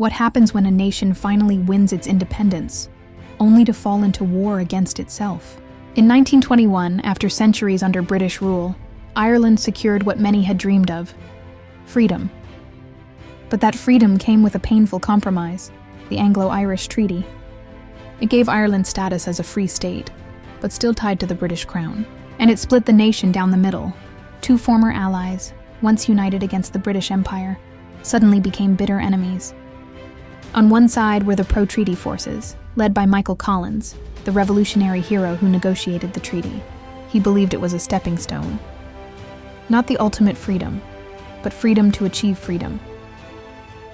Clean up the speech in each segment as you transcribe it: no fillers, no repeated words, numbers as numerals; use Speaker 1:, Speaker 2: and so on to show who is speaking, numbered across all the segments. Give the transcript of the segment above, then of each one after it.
Speaker 1: What happens when a nation finally wins its independence, only to fall into war against itself? In 1921, after centuries under British rule, Ireland secured what many had dreamed of: freedom. But that freedom came with a painful compromise, the Anglo-Irish Treaty. It gave Ireland status as a free state, but still tied to the British crown. And it split the nation down the middle. Two former allies, once united against the British Empire, suddenly became bitter enemies. On one side were the pro-treaty forces, led by Michael Collins, the revolutionary hero who negotiated the treaty. He believed it was a stepping stone. Not the ultimate freedom, but freedom to achieve freedom.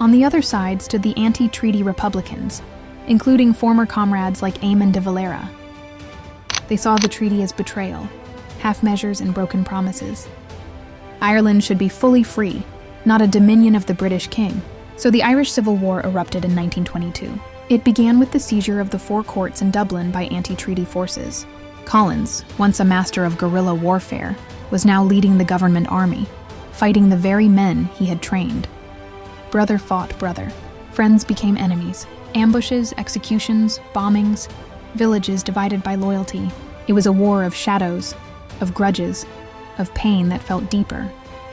Speaker 1: On the other side stood the anti-treaty Republicans, including former comrades like Eamon de Valera. They saw the treaty as betrayal, half measures and broken promises. Ireland should be fully free, not a dominion of the British king. So the Irish Civil War erupted in 1922. It began with the seizure of the four courts in Dublin by anti-treaty forces. Collins, once a master of guerrilla warfare, was now leading the government army, fighting the very men he had trained. Brother fought brother. Friends became enemies. Ambushes, executions, bombings, villages divided by loyalty. It was a war of shadows, of grudges, of pain that felt deeper,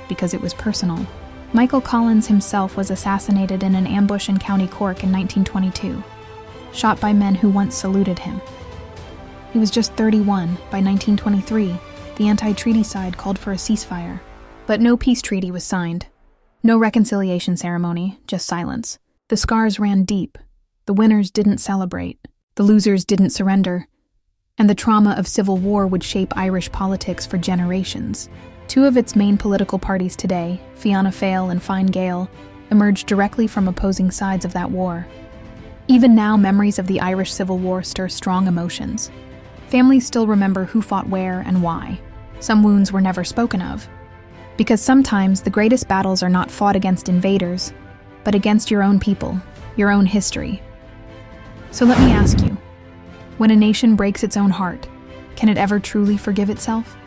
Speaker 1: because it was personal. Michael Collins himself was assassinated in an ambush in County Cork in 1922, shot by men who once saluted him. He was just 31. By 1923, the anti-treaty side called for a ceasefire. But no peace treaty was signed. No reconciliation ceremony, just silence. The scars ran deep. The winners didn't celebrate. The losers didn't surrender. And the trauma of civil war would shape Irish politics for generations. Two of its main political parties today, Fianna Fáil and Fine Gael, emerged directly from opposing sides of that war. Even now, memories of the Irish Civil War stir strong emotions. Families still remember who fought where and why. Some wounds were never spoken of. Because sometimes the greatest battles are not fought against invaders, but against your own people, your own history. So let me ask you, when a nation breaks its own heart, can it ever truly forgive itself?